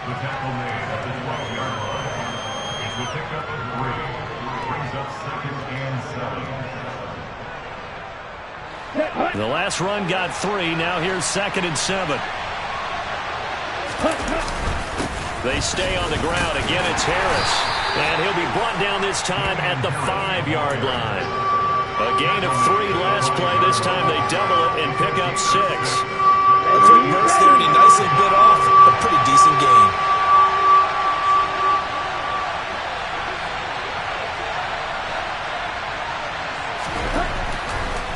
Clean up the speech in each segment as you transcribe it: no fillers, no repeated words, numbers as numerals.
The tackle made at the 12-yard line. It's the pickup of 3. Brings up 2nd and 7. The last run got 3. Now here's 2nd and 7. They stay on the ground. Again, it's Harris. And he'll be brought down this time at the 5-yard line. A gain of 3 last play. This time they double it and pick up 6. A quick burst there, and he nicely bit off a pretty decent gain.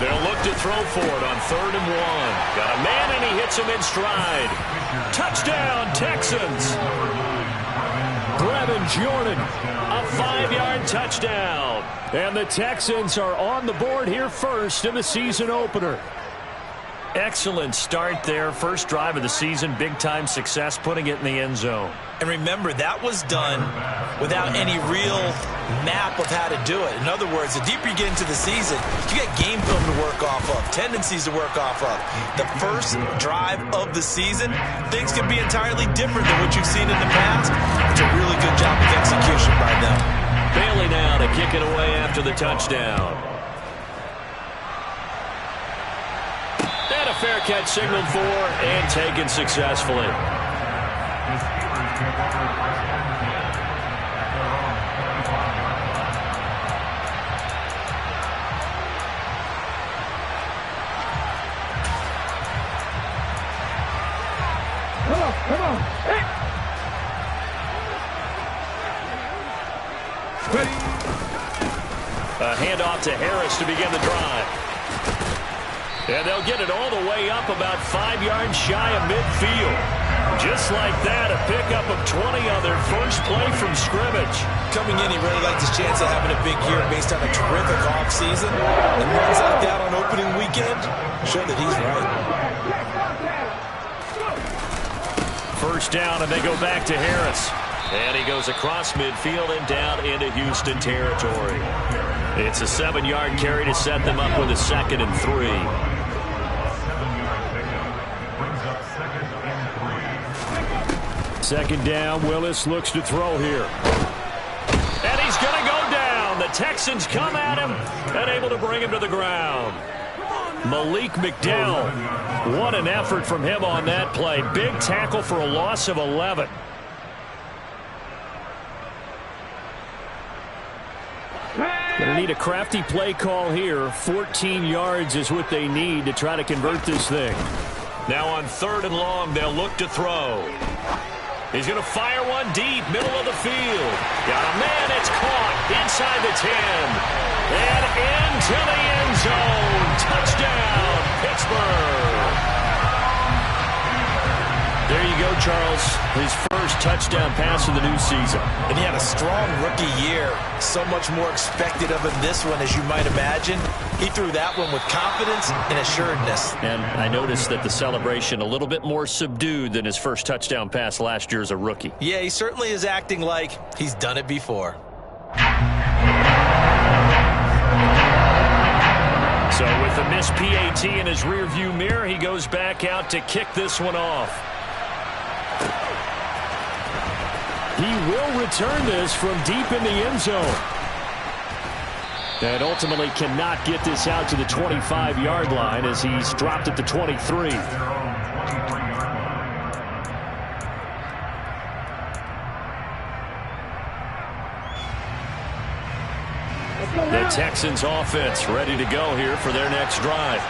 They'll look to throw for it on 3rd and 1. Got a man, and he hits him in stride. Touchdown, Texans. Brevin Jordan, a 5-yard touchdown. And the Texans are on the board here first in the season opener. Excellent start there. First drive of the season. Big-time success putting it in the end zone. And remember, that was done without any real map of how to do it. In other words, the deeper you get into the season, you get game film to work off of, tendencies to work off of. The first drive of the season, things can be entirely different than what you've seen in the past. It's a really good job of execution by them. Bailey now to kick it away after the touchdown. And a fair catch signaled for and taken successfully. Come on. Hey. Ready. A handoff to Harris to begin the drive. And they'll get it all the way up about 5 yards shy of midfield. Just like that, a pickup of 20 on their first play from scrimmage. Coming in, he really liked his chance of having a big year based on a terrific offseason. And runs like that on opening weekend show that he's right. First down, and they go back to Harris. And he goes across midfield and down into Houston territory. It's a 7-yard carry to set them up with a 2nd and 3. 2nd down, Willis looks to throw here. And he's going to go down. The Texans come at him and able to bring him to the ground. Malik McDowell, what an effort from him on that play. Big tackle for a loss of 11. Going to need a crafty play call here. 14 yards is what they need to try to convert this thing. Now on 3rd and long, they'll look to throw. He's going to fire one deep, middle of the field. Got a man, it's caught inside the 10. And into the end zone. Touchdown, Pittsburgh. There you go, Charles. His first touchdown pass of the new season. And he had a strong rookie year. So much more expected of him this one, as you might imagine. He threw that one with confidence and assuredness. And I noticed that the celebration a little bit more subdued than his first touchdown pass last year as a rookie. Yeah, he certainly is acting like he's done it before. So with the missed PAT in his rearview mirror, he goes back out to kick this one off. He will return this from deep in the end zone. And ultimately cannot get this out to the 25-yard line as he's dropped at the 23. The Texans offense ready to go here for their next drive.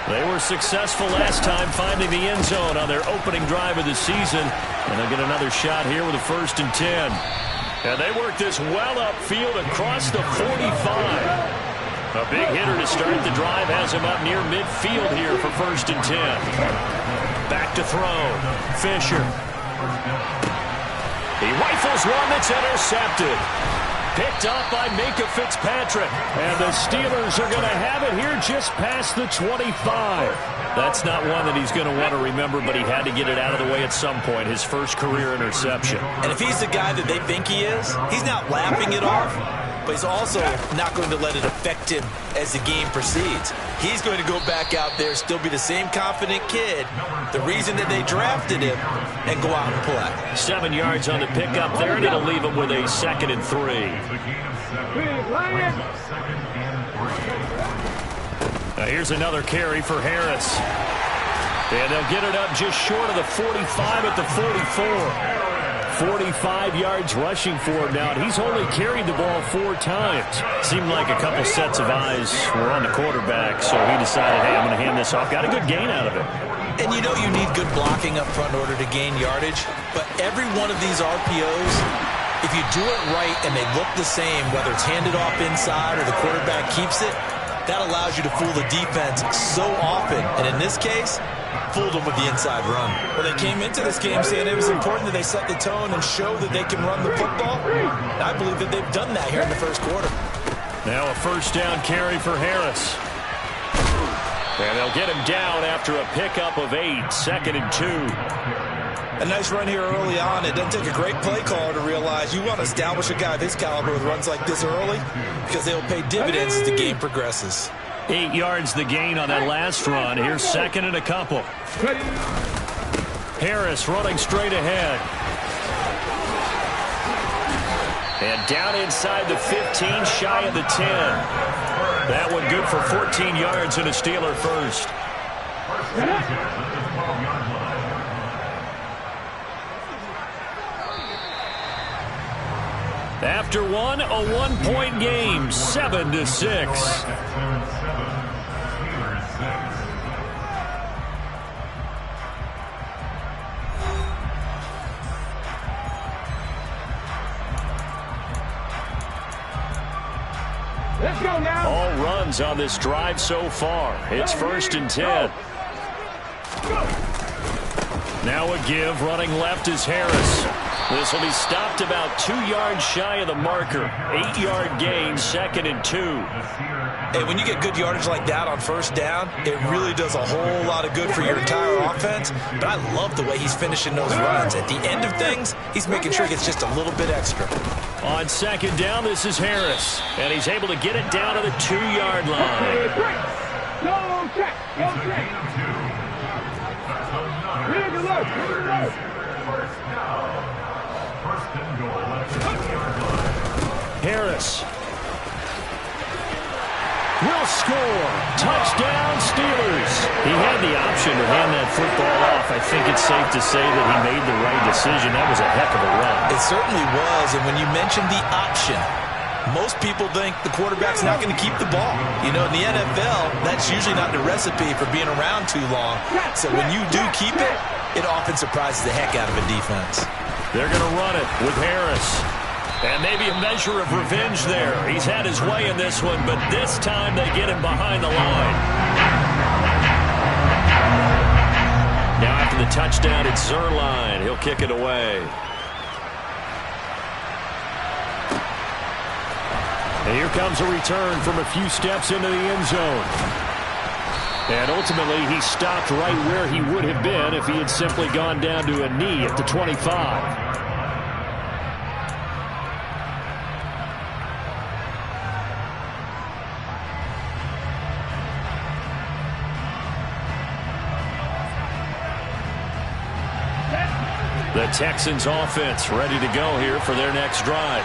They were successful last time finding the end zone on their opening drive of the season. And they'll get another shot here with a 1st and 10. And they work this well upfield across the 45. A big hitter to start the drive has him up near midfield here for 1st and 10. Back to throw. Fisher. He rifles one that's intercepted. Picked up by Minka Fitzpatrick. And the Steelers are going to have it here just past the 25. That's not one that he's going to want to remember, but he had to get it out of the way at some point. His first career interception. And if he's the guy that they think he is, he's not laughing it off. but he's also not going to let it affect him as the game proceeds. He's going to go back out there, still be the same confident kid, the reason that they drafted him, and go out and play. 7 yards on the pickup there, and it'll leave him with a 2nd and 3. Now here's another carry for Harris. And they'll get it up just short of the 45 at the 44. 45 yards rushing for him now, and he's only carried the ball 4 times. Seemed like a couple sets of eyes were on the quarterback, so he decided, hey, I'm going to hand this off. Got a good gain out of it. And you know you need good blocking up front in order to gain yardage, but every one of these RPOs, if you do it right and they look the same, whether it's handed off inside or the quarterback keeps it, that allows you to fool the defense so often. And in this case, fooled them with the inside run. Well, they came into this game saying it was important that they set the tone and show that they can run the football. And I believe that they've done that here in the first quarter. Now a first down carry for Harris. And they'll get him down after a pickup of 8, 2nd and 2. A nice run here early on. It doesn't take a great play caller to realize you want to establish a guy of his caliber with runs like this early because they will pay dividends as the game progresses. 8 yards the gain on that last run. Here's 2nd and a couple. Harris running straight ahead. And down inside the 15, shy of the 10. That one good for 14 yards and a Steeler first. After one, a 1-point game, 7-6. Let's go now. All runs on this drive so far. It's 1st and 10. Now a give, running left is Harris. This will be stopped about 2 yards shy of the marker. 8-yard gain, 2nd and 2. Hey, when you get good yardage like that on first down, it really does a whole lot of good for your entire offense. But I love the way he's finishing those runs. At the end of things, he's making sure he gets just a little bit extra. On 2nd down, this is Harris. And he's able to get it down to the 2-yard line. Go check. Go check. Read the look. Harris will score. Touchdown, Steelers. He had the option to hand that football off. I think it's safe to say that he made the right decision. That was a heck of a run. It certainly was, and when you mentioned the option, most people think the quarterback's not going to keep the ball. You know, in the NFL, that's usually not the recipe for being around too long. So when you do keep it, it often surprises the heck out of a defense. They're going to run it with Harris. And maybe a measure of revenge there. He's had his way in this one, but this time they get him behind the line. Now after the touchdown, it's Zerline. He'll kick it away. And here comes a return from a few steps into the end zone. And ultimately, he stopped right where he would have been if he had simply gone down to a knee at the 25. The Texans offense ready to go here for their next drive.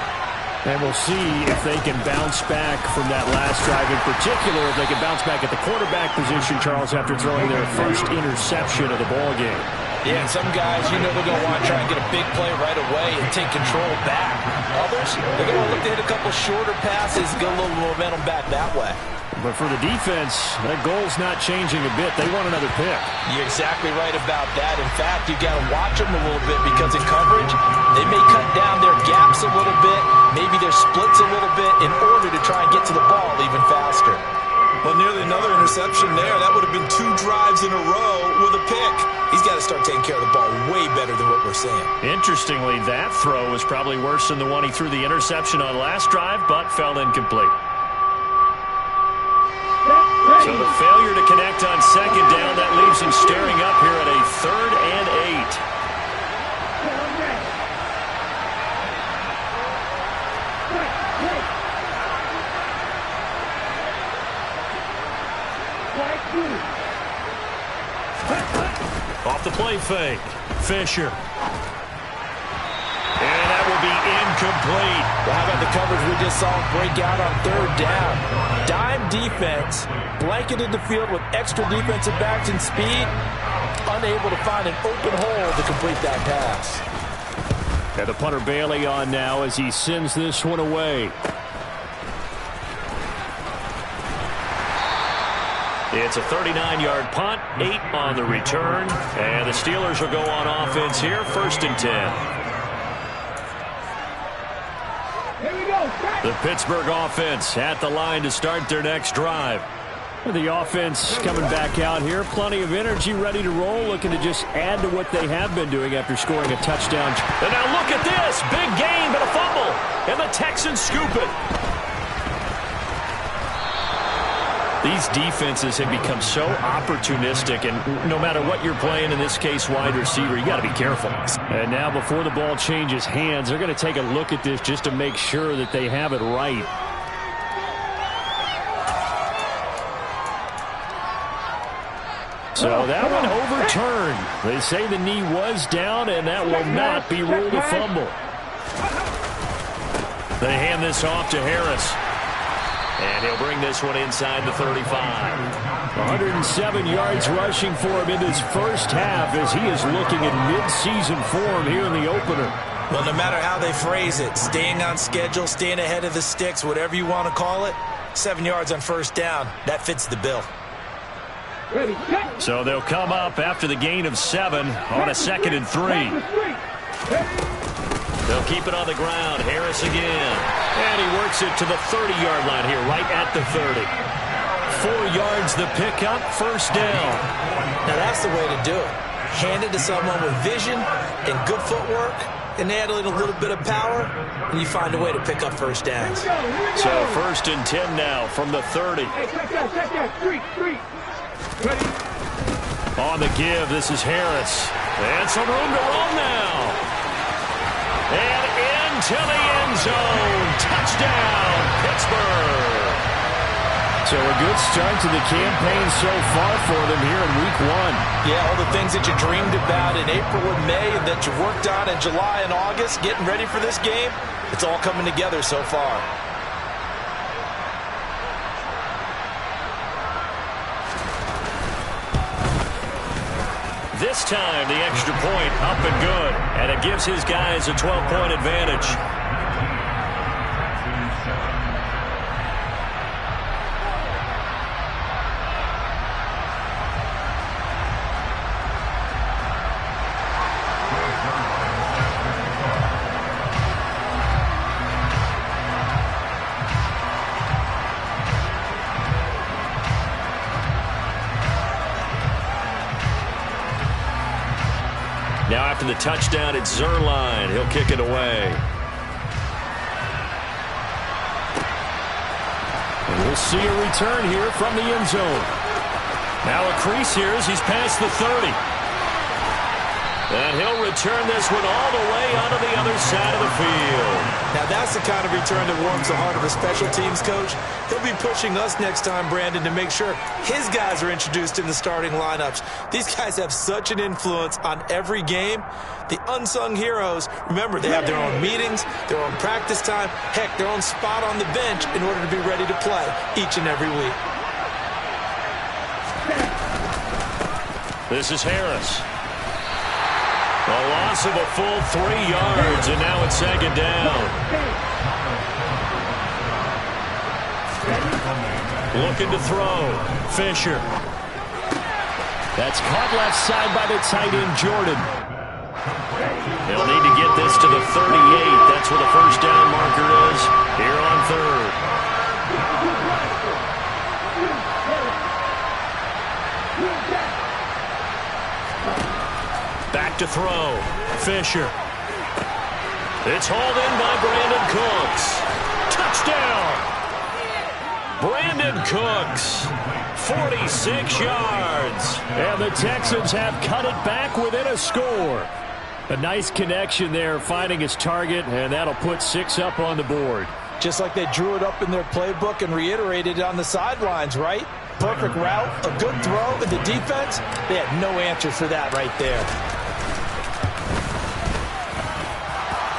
And we'll see if they can bounce back from that last drive in particular, if they can bounce back at the quarterback position, Charles, after throwing their first interception of the ballgame. Yeah, and some guys, you know they're going to want to try and get a big play right away and take control back. Others, they're going to look to hit a couple shorter passes, get a little momentum back that way. But for the defense, that goal's not changing a bit. They want another pick. You're exactly right about that. In fact, you've got to watch them a little bit because in coverage, they may cut down their gaps a little bit, maybe their splits a little bit in order to try and get to the ball even faster. Well, nearly another interception there. That would have been 2 drives in a row with a pick. He's got to start taking care of the ball way better than what we're seeing. Interestingly, that throw was probably worse than the one he threw the interception on last drive, but fell incomplete. So the failure to connect on 2nd down, that leaves him staring up here at a 3rd and 8. Off the play fake. Fisher. And that will be incomplete. Well, how about the coverage we just saw break out on third down? Dime defense, blanketed the field with extra defensive backs and speed, unable to find an open hole to complete that pass. And the punter Bailey on now as he sends this one away. It's a 39-yard punt, 8 on the return, and the Steelers will go on offense here, 1st and 10. The Pittsburgh offense at the line to start their next drive. The offense coming back out here, plenty of energy, ready to roll, looking to just add to what they have been doing after scoring a touchdown. And now look at this, big gain but a fumble, and the Texans scoop it. These defenses have become so opportunistic, and no matter what you're playing, in this case wide receiver, you got to be careful. And now before the ball changes hands, they're going to take a look at this just to make sure that they have it right. So that one overturned. They say the knee was down, and that will not be ruled a fumble. They hand this off to Harris. And he'll bring this one inside the 35. 107 yards rushing for him in his first half as he is looking at mid-season form here in the opener. Well, no matter how they phrase it, staying on schedule, staying ahead of the sticks, whatever you want to call it, 7 yards on first down, that fits the bill. So they'll come up after the gain of 7 on a 2nd and 3. They'll keep it on the ground. Harris again. And he works it to the 30-yard line here, right at the 30. 4 yards the pickup, 1st down. Now that's the way to do it. Hand it to someone with vision and good footwork, and add a little bit of power, and you find a way to pick up 1st downs. So 1st and 10 now from the 30. On the give, this is Harris. And some room to run now. And into the end zone. Touchdown, Pittsburgh. So a good start to the campaign so far for them here in week 1. Yeah, all the things that you dreamed about in April and May and that you worked on in July and August, getting ready for this game, it's all coming together so far. This time, the extra point up and good, and it gives his guys a 12-point advantage. Now after the touchdown, it's Zerline. He'll kick it away. And we'll see a return here from the end zone. Now a crease here as he's past the 30. And he'll return this one all the way onto the other side of the field. Now that's the kind of return that warms the heart of a special teams coach. He'll be pushing us next time, Brandon, to make sure his guys are introduced in the starting lineups. These guys have such an influence on every game. The unsung heroes, remember, they have their own meetings, their own practice time, heck, their own spot on the bench in order to be ready to play each and every week. This is Harris. A loss of a full 3 yards, and now it's 2nd down. Looking to throw. Fisher. That's caught left side by the tight end, Jordan. They'll need to get this to the 38. That's where the 1st down marker is here on 3rd. Back to throw. Fisher. It's hauled in by Brandon Cooks. Touchdown! Brandon Cooks, 46 yards. And the Texans have cut it back within a score. A nice connection there, finding his target, and that'll put 6 up on the board. Just like they drew it up in their playbook and reiterated it on the sidelines, right? Perfect route, a good throw, and the defense, they had no answer for that right there.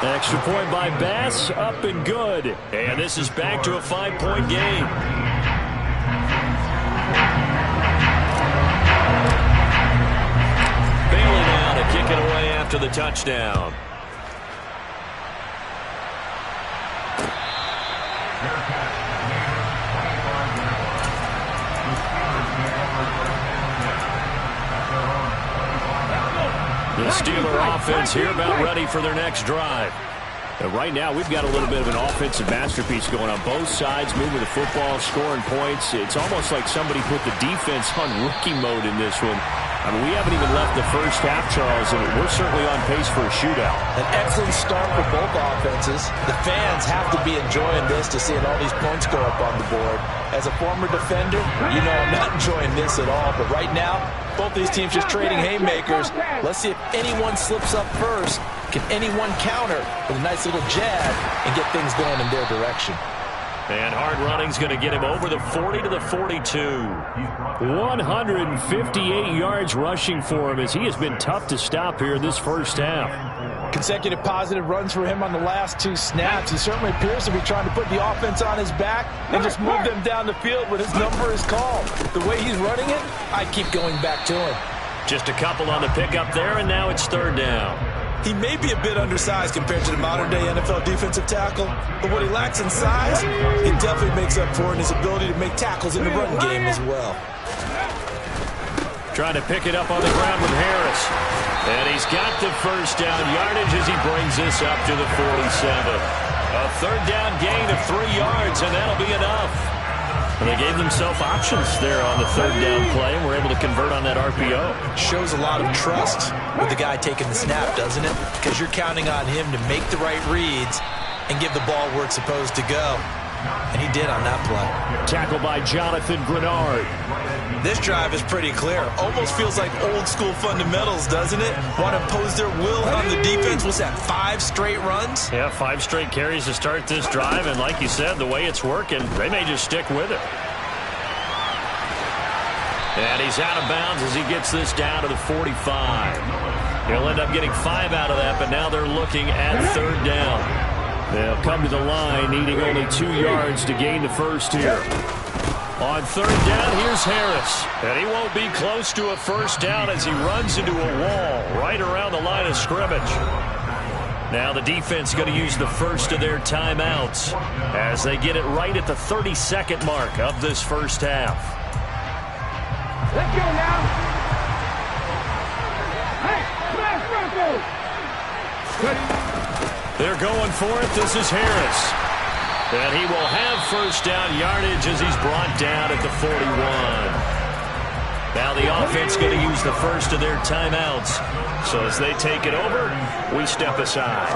Extra point by Bass, up and good. And this is back to a 5-point game. Bailey now to kick it away after the touchdown. The Steeler offense here about ready for their next drive. And right now, we've got a little bit of an offensive masterpiece going on both sides, moving the football, scoring points. It's almost like somebody put the defense on rookie mode in this one. I mean, we haven't even left the first half, Charles, and we're certainly on pace for a shootout. An excellent start for both offenses. The fans have to be enjoying this to seeing all these points go up on the board. As a former defender, you know I'm not enjoying this at all. But right now, both these teams just trading haymakers. Let's see if anyone slips up first. Can anyone counter with a nice little jab and get things going in their direction? And hard running's going to get him over the 40 to the 42. 158 yards rushing for him as he has been tough to stop here in this first half. Consecutive positive runs for him on the last 2 snaps. He certainly appears to be trying to put the offense on his back and just move them down the field when his number is called. The way he's running it, I keep going back to him. Just a couple on the pickup there, and now it's 3rd down. He may be a bit undersized compared to the modern-day NFL defensive tackle, but what he lacks in size, it definitely makes up for in his ability to make tackles in the run game as well. Trying to pick it up on the ground with Harris. And he's got the first down yardage as he brings this up to the 47. A 3rd down gain of 3 yards, and that'll be enough. And they gave themselves options there on the 3rd down play, and were able to convert on that RPO. Shows a lot of trust with the guy taking the snap, doesn't it? Because you're counting on him to make the right reads and give the ball where it's supposed to go. And he did on that play. Tackled by Jonathan Grenard. This drive is pretty clear. Almost feels like old school fundamentals, doesn't it? Want to impose their will on the defense. What's that, 5 straight runs? Yeah, 5 straight carries to start this drive. And like you said, the way it's working, they may just stick with it. And he's out of bounds as he gets this down to the 45. He'll end up getting 5 out of that, but now they're looking at 3rd down. They'll come to the line, needing only 2 yards to gain the first here. On 3rd down, here's Harris. And he won't be close to a first down as he runs into a wall right around the line of scrimmage. Now the defense going to use the first of their timeouts as they get it right at the 32nd mark of this first half. Let's go now. Hey, smash Bronco. They're going for it. This is Harris. And he will have first down yardage as he's brought down at the 41. Now the offense going to use the first of their timeouts. So as they take it over, we step aside.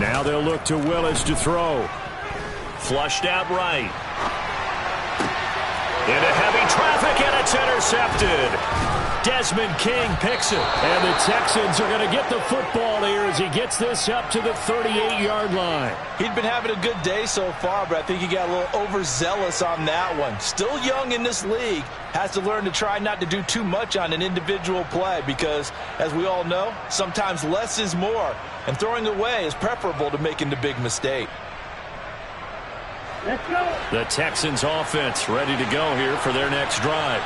Now they'll look to Willis to throw. Flushed out right. Into heavy traffic, and it's intercepted. Desmond King picks it. And the Texans are going to get the football here as he gets this up to the 38-yard line. He'd been having a good day so far, but I think he got a little overzealous on that one. Still young in this league. Has to learn to try not to do too much on an individual play because, as we all know, sometimes less is more. And throwing away is preferable to making the big mistake. Let's go. The Texans offense ready to go here for their next drive.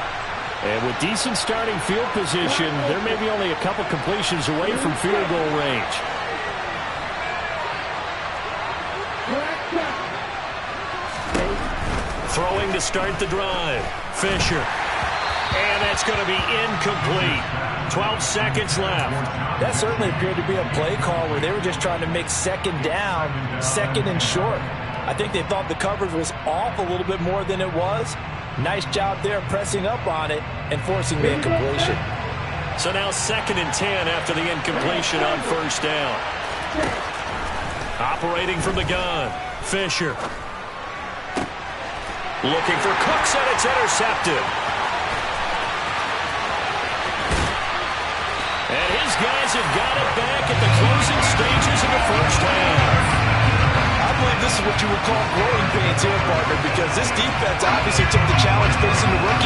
And with decent starting field position, they're maybe only a couple completions away from field goal range. Throwing to start the drive. Fisher. And that's going to be incomplete. 12 seconds left. That certainly appeared to be a play call where they were just trying to make 2nd down, 2nd and short. I think they thought the coverage was off a little bit more than it was. Nice job there pressing up on it and forcing the incompletion. So now 2nd and 10 after the incompletion on first down. Operating from the gun. Fisher. Looking for Cooks, and it's intercepted. And his guys have got it back at the closing stages of the first half. I believe this is what you would call growing pains here, partner, because this defense obviously took the challenge facing the rookie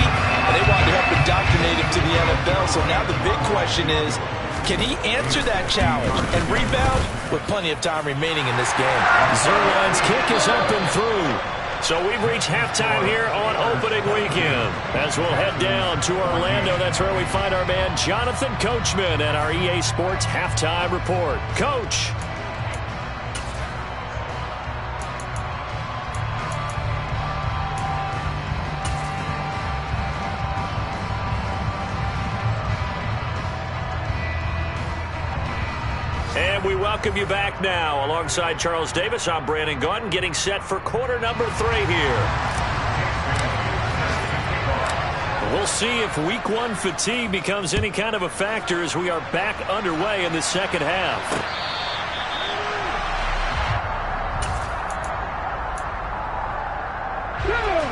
So now the big question is, can he answer that challenge and rebound with plenty of time remaining in this game? Zerline's kick is up and through. So we've reached halftime here on opening weekend. As we'll head down to Orlando, that's where we find our man Jonathan Coachman and our EA Sports Halftime Report. Coach. And we welcome you back now. Alongside Charles Davis, I'm Brandon Gaudin, getting set for quarter number 3 here. We'll see if week 1 fatigue becomes any kind of a factor as we are back underway in the second half.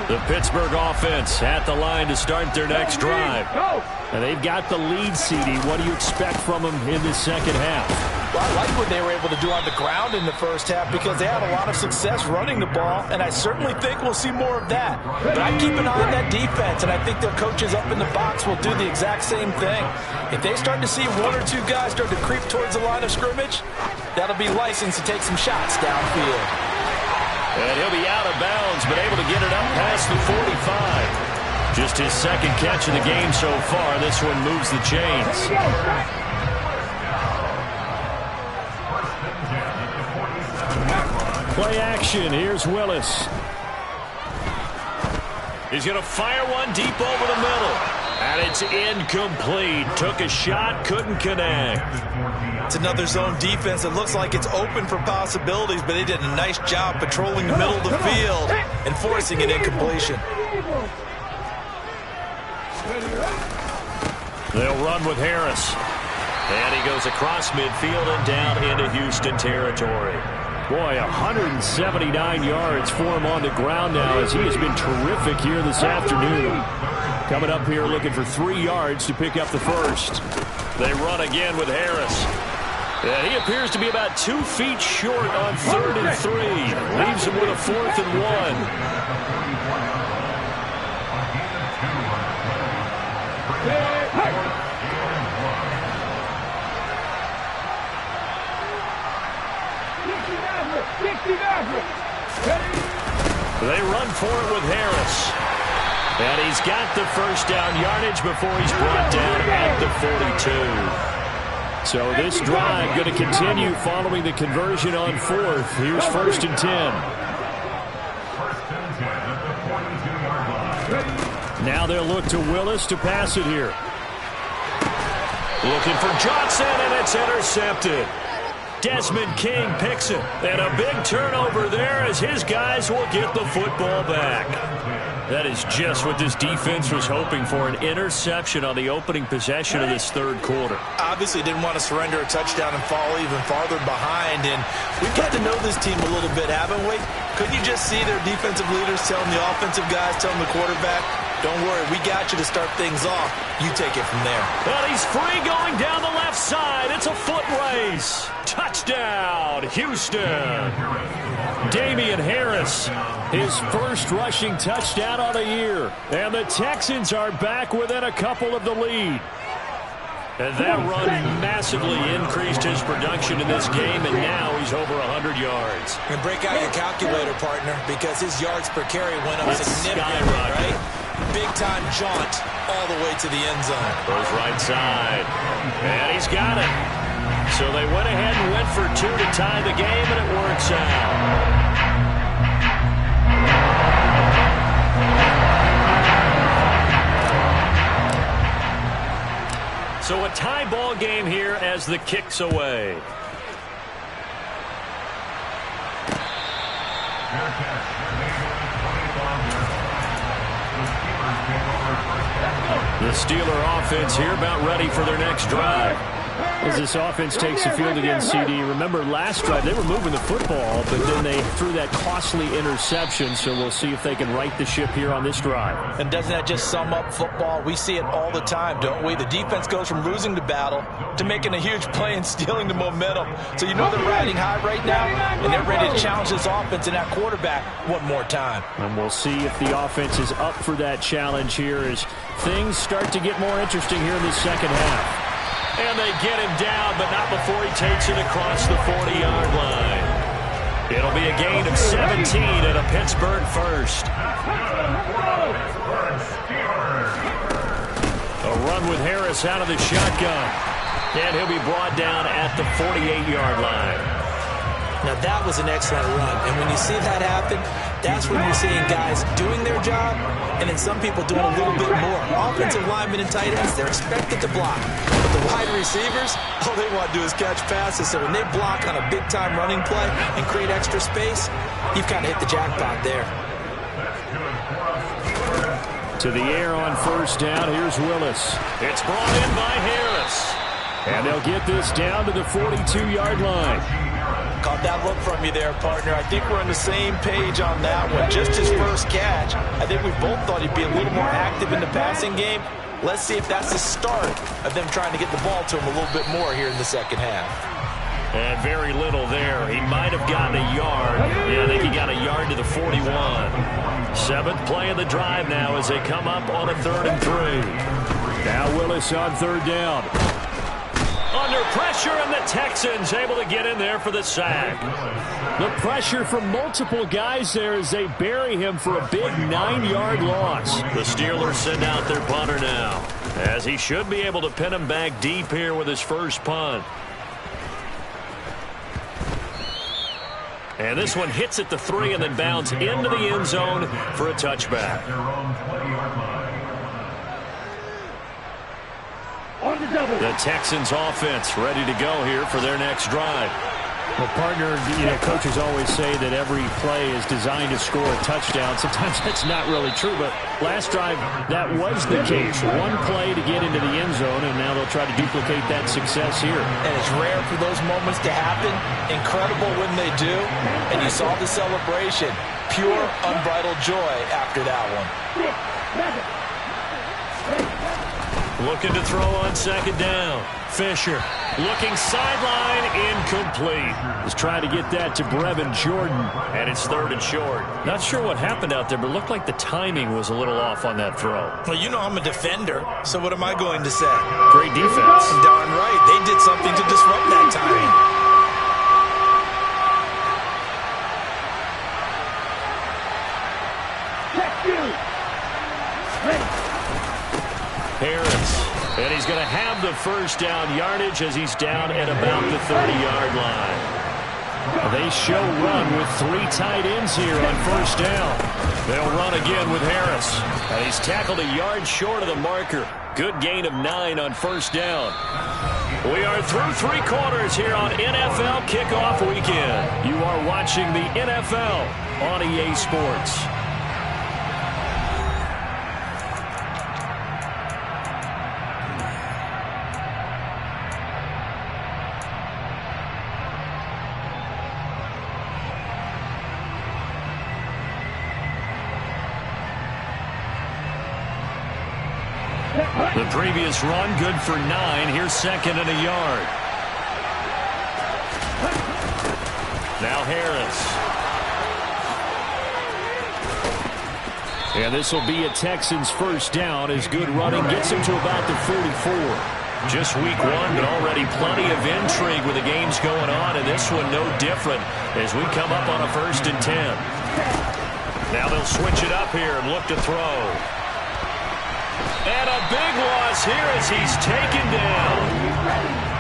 The Pittsburgh offense at the line to start their next drive. And they've got the lead, CD. What do you expect from them in the second half? Well, I like what they were able to do on the ground in the first half because they had a lot of success running the ball, and I certainly think we'll see more of that. But I'd keep an eye on that defense, and I think their coaches up in the box will do the exact same thing. If they start to see 1 or 2 guys start to creep towards the line of scrimmage, that'll be licensed to take some shots downfield. And he'll be out of bounds, but able to get it up past the 45. Just his second catch of the game so far. This one moves the chains. Play action. Here's Willis. He's going to fire one deep over the middle. And it's incomplete. Took a shot, couldn't connect. It's another zone defense that looks like it's open for possibilities, but they did a nice job patrolling the middle of the field and forcing an incompletion. They'll run with Harris. And he goes across midfield and down into Houston territory. Boy, 179 yards for him on the ground now as he has been terrific here this afternoon. Coming up here looking for 3 yards to pick up the first. They run again with Harris. And he appears to be about 2 feet short on 3rd and 3. Leaves him with a 4th and 1. They run for it with Harris. And he's got the first down yardage before he's brought down at the 42. So this drive going to continue following the conversion on 4th. Here's 1st and 10. Now they'll look to Willis to pass it here. Looking for Johnson, and it's intercepted. Desmond King picks it. And a big turnover there as his guys will get the football back. That is just what this defense was hoping for, an interception on the opening possession of this 3rd quarter. Obviously didn't want to surrender a touchdown and fall even farther behind. And we've got to know this team a little bit, haven't we? Couldn't you just see their defensive leaders telling the offensive guys, telling the quarterback, don't worry, we got you to start things off. You take it from there. Well, he's free going down the left side. It's a foot race. Touchdown, Houston. Damian Harris, his first rushing touchdown on the year. And the Texans are back within a couple of the lead. And that run massively increased his production in this game, and now he's over 100 yards. And break out your calculator, partner, because his yards per carry went up significantly, right? Big-time jaunt all the way to the end zone. Goes right side. And he's got it. So they went ahead and went for 2 to tie the game, and it works out. So a tie ball game here as the kick's away. The Steeler offense here about ready for their next drive. As this offense takes the field against CD, remember last drive they were moving the football, but then they threw that costly interception, so we'll see if they can right the ship here on this drive. And doesn't that just sum up football? We see it all the time, don't we? The defense goes from losing the battle to making a huge play and stealing the momentum. So you know they're riding high right now, and they're ready to challenge this offense and that quarterback one more time. And we'll see if the offense is up for that challenge here as things start to get more interesting here in the second half. And they get him down, but not before he takes it across the 40-yard line. It'll be a gain of 17 and a Pittsburgh first. A run with Harris out of the shotgun. And he'll be brought down at the 48-yard line. Now that was an excellent run, and when you see that happen, that's when you're seeing guys doing their job, and then some people doing a little bit more. Offensive linemen and tight ends, they're expected to block. But the wide receivers, all they want to do is catch passes, so when they block on a big-time running play and create extra space, you've kind of hit the jackpot there. To the air on first down, here's Willis. It's brought in by Harris. And they'll get this down to the 42-yard line. Caught that look from you there, partner. I think we're on the same page on that one. Just his first catch. I think we both thought he'd be a little more active in the passing game. Let's see if that's the start of them trying to get the ball to him a little bit more here in the second half. And very little there. He might have gotten a yard. Yeah, I think he got a yard to the 41. Seventh play of the drive now as they come up on a 3rd and 3. Now Willis on 3rd down. Under pressure, and the Texans able to get in there for the sack. The pressure from multiple guys there as they bury him for a big 9-yard loss. The Steelers send out their punter now, as he should be able to pin him back deep here with his first punt. And this one hits at the 3 and then bounds into the end zone for a touchback. The Texans offense ready to go here for their next drive. Well, partner, coaches always say that every play is designed to score a touchdown. Sometimes that's not really true, but last drive, that was the case. One play to get into the end zone, and now they'll try to duplicate that success here. And it's rare for those moments to happen. Incredible when they do. And you saw the celebration. Pure, unbridled joy after that one. Looking to throw on 2nd down. Fisher looking sideline, incomplete. He's trying to get that to Brevin Jordan, and it's 3rd and short. Not sure what happened out there, but it looked like the timing was a little off on that throw. Well, you know I'm a defender, so what am I going to say? Great defense. Darn right. They did something to disrupt that timing. Harris, and he's going to have the first down yardage as he's down at about the 30-yard line. They show run with 3 tight ends here on first down. They'll run again with Harris, and he's tackled a yard short of the marker. Good gain of 9 on first down. We are through 3 quarters here on NFL Kickoff Weekend. You are watching the NFL on EA Sports. The previous run good for 9. Here's 2nd and a yard. Now Harris. And this will be a Texans first down as good running gets him to about the 44. Just week 1, but already plenty of intrigue with the games going on, and this one no different as we come up on a 1st and 10. Now they'll switch it up here and look to throw. And a big loss here as he's taken down.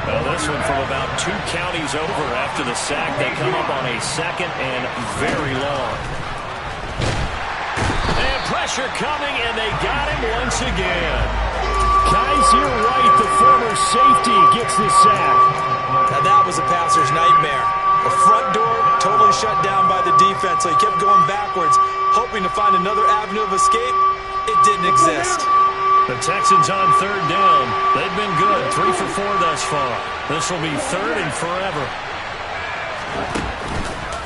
Well, this one from about 2 counties over after the sack. They come up on a 2nd and very long. And pressure coming, and they got him once again. Kaiser White, the former safety, gets the sack. Now that was a passer's nightmare. The front door totally shut down by the defense, so he kept going backwards, hoping to find another avenue of escape. It didn't exist. The Texans on third down. They've been good. 3 for 4 thus far. This will be third and forever.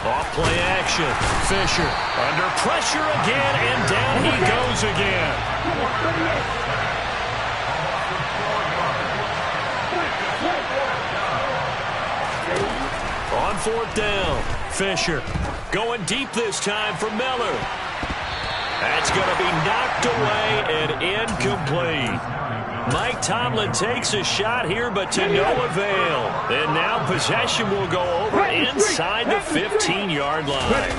Off play action. Fisher under pressure again, and down he goes again. On fourth down, Fisher going deep this time for Miller. That's going to be knocked away and incomplete. Mike Tomlin takes a shot here, but to no avail. And now possession will go over inside the 15-yard line.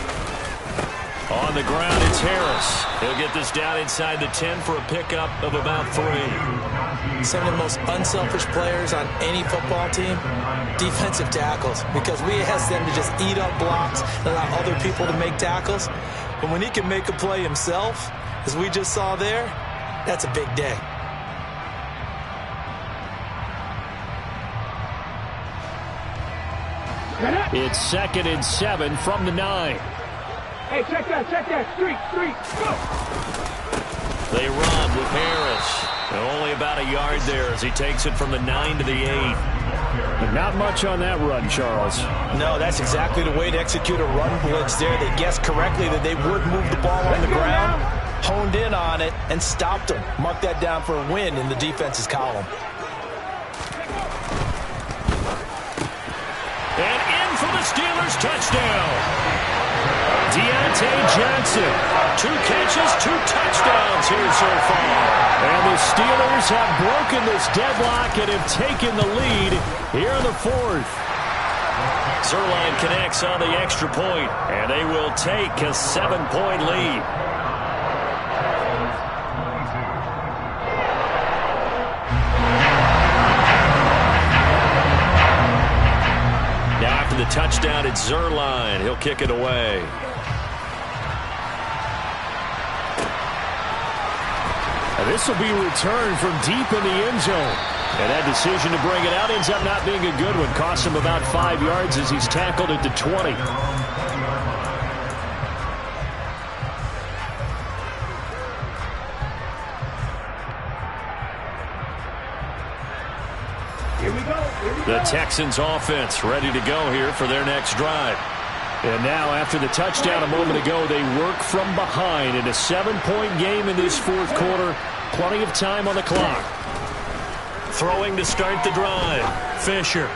On the ground, it's Harris. He'll get this down inside the 10 for a pickup of about 3. Some of the most unselfish players on any football team, defensive tackles, because we ask them to just eat up blocks and allow other people to make tackles. But when he can make a play himself, as we just saw there, that's a big day. It's 2nd and 7 from the 9. Hey, check that, street, go! They run with Harris. And only about a yard there as he takes it from the 9 to the 8. But not much on that run, Charles. No, that's exactly the way to execute a run blitz there. They guessed correctly that they would move the ball on the ground, honed in on it, and stopped them. Mark that down for a win in the defense's column. And in for the Steelers touchdown. Deontay Johnson, 2 catches, 2 touchdowns here so far. And the Steelers have broken this deadlock and have taken the lead here in the 4th. Zerline connects on the extra point, and they will take a 7-point lead. Now after the touchdown, it's Zerline. He'll kick it away. And this will be returned from deep in the end zone. And that decision to bring it out ends up not being a good one. Costs him about 5 yards as he's tackled at the 20. Here we go. The Texans offense ready to go here for their next drive. And now after the touchdown a moment ago, they work from behind in a 7-point game in this 4th quarter. Plenty of time on the clock. Throwing to start the drive. Fisher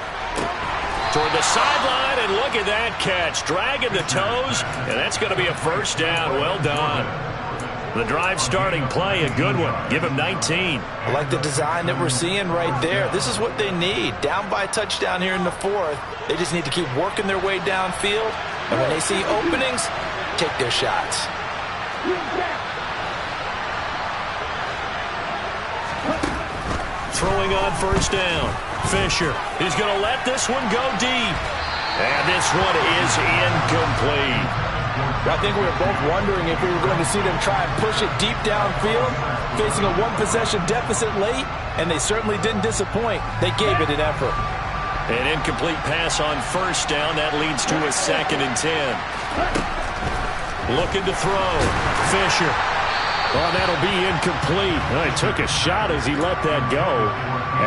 toward the sideline, and look at that catch. Dragging the toes, and that's going to be a first down. Well done. The drive starting play, a good one. Give him 19. I like the design that we're seeing right there. This is what they need. Down by a touchdown here in the 4th. They just need to keep working their way downfield. And when they see openings, take their shots. Throwing on first down. Fisher is going to let this one go deep. And this one is incomplete. I think we were both wondering if we were going to see them try and push it deep downfield, facing a 1-possession deficit late, and they certainly didn't disappoint. They gave it an effort. An incomplete pass on first down. That leads to a 2nd and 10. Looking to throw. Fisher. Oh, that'll be incomplete. Well, he took a shot as he let that go.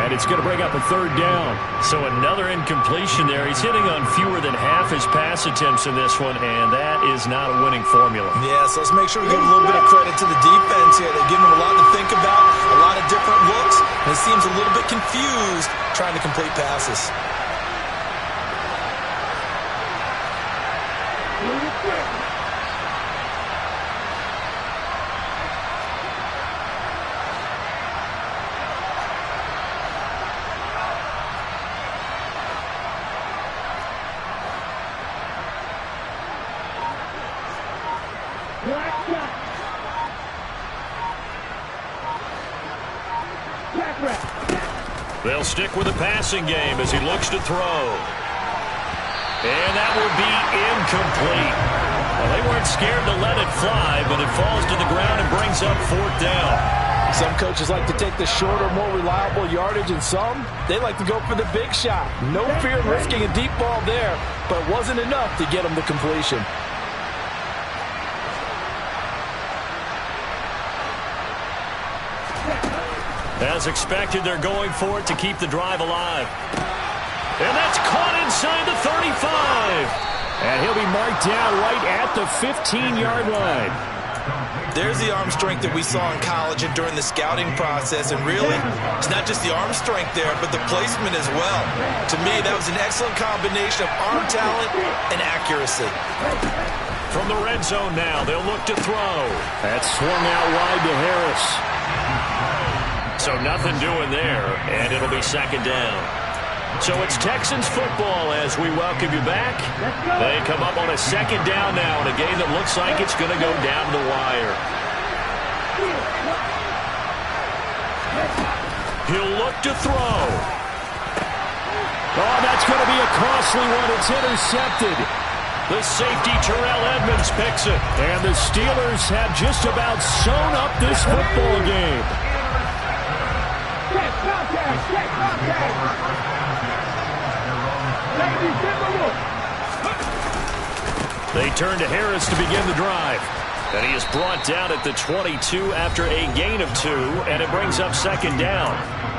And it's going to bring up a 3rd down. So another incompletion there. He's hitting on fewer than half his pass attempts in this one, and that is not a winning formula. Yeah, so let's make sure we give a little bit of credit to the defense here. They're giving them a lot to think about, a lot of different looks, and it seems a little bit confused trying to complete passes. They'll stick with the passing game as he looks to throw. And that will be incomplete. Well, they weren't scared to let it fly, but it falls to the ground and brings up 4th down. Some coaches like to take the shorter, more reliable yardage, and some, they like to go for the big shot. No fear in risking a deep ball there, but it wasn't enough to get them to completion. As expected, they're going for it to keep the drive alive. And that's caught inside the 35. And he'll be marked down right at the 15-yard line. There's the arm strength that we saw in college and during the scouting process. And really, it's not just the arm strength there, but the placement as well. To me, that was an excellent combination of arm talent and accuracy. From the red zone now, they'll look to throw. That's swung out wide to Harris. So nothing doing there, and it'll be second down. So it's Texans football as we welcome you back. They come up on a second down now in a game that looks like it's going to go down to the wire. He'll look to throw. Oh, that's going to be a costly one. It's intercepted. The safety, Terrell Edmonds, picks it. And the Steelers have just about sewn up this football game. They turn to Harris to begin the drive. And he is brought down at the 22 after a gain of 2, and it brings up second down.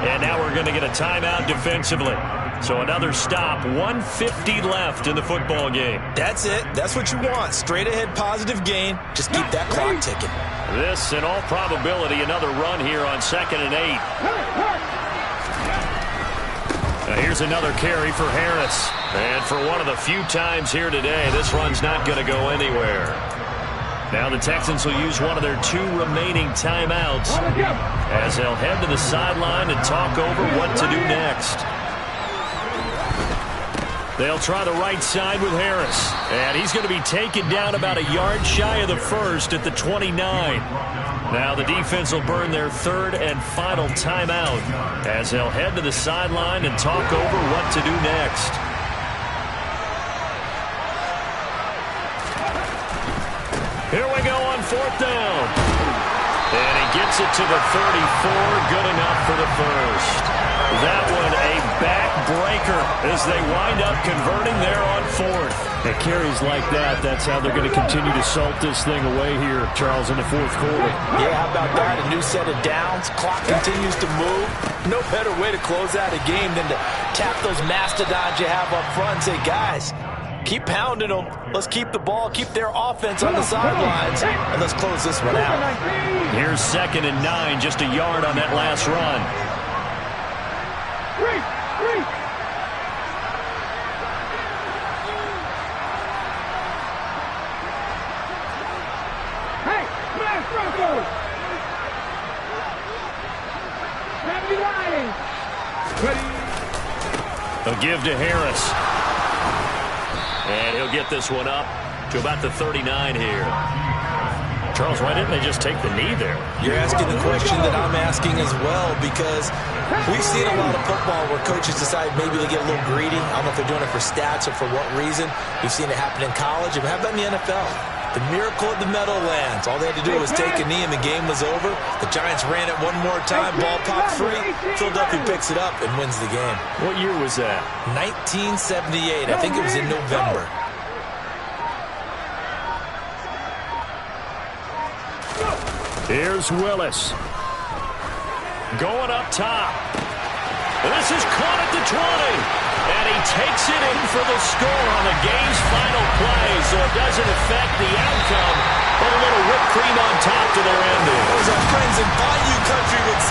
And now we're going to get a timeout defensively. So another stop, 1:50 left in the football game. That's it. That's what you want. Straight ahead positive gain. Just keep that clock ticking. This, in all probability, another run here on 2nd and 8. Now here's another carry for Harris. And for one of the few times here today, this run's not going to go anywhere. Now the Texans will use one of their 2 remaining timeouts as they'll head to the sideline and talk over what to do next. They'll try the right side with Harris. And he's going to be taken down about a yard shy of the first at the 29. Now the defense will burn their 3rd and final timeout as they'll head to the sideline and talk over what to do next. Here we go on 4th down. And he gets it to the 34. Good enough for the first. That one a backbreaker as they wind up converting there on 4th. At carries like that, that's how they're going to continue to salt this thing away here, Charles, in the 4th quarter. Yeah, how about that? A new set of downs. Clock continues to move. No better way to close out a game than to tap those mastodons you have up front and say, guys, keep pounding them. Let's keep the ball, keep their offense on the sidelines, and let's close this one out. Here's 2nd and 9, just a yard on that last run. A give to Harris. And he'll get this one up to about the 39 here. Charles, why didn't they just take the knee there? You're asking the question that I'm asking as well, because we've seen a lot of football where coaches decide maybe they get a little greedy. I don't know if they're doing it for stats or for what reason. We've seen it happen in college, and how about in the NFL? The miracle of the Meadowlands. All they had to do was take a knee and the game was over. The Giants ran it one more time. Ball popped free. Philadelphia picks it up and wins the game. What year was that? 1978. I think it was in November. Here's Willis. Going up top. This is caught at the 20. And he takes it in for the score on the game's final play, so it doesn't affect the outcome, but a little whipped cream on top to their ending. As our friends in Bayou Country would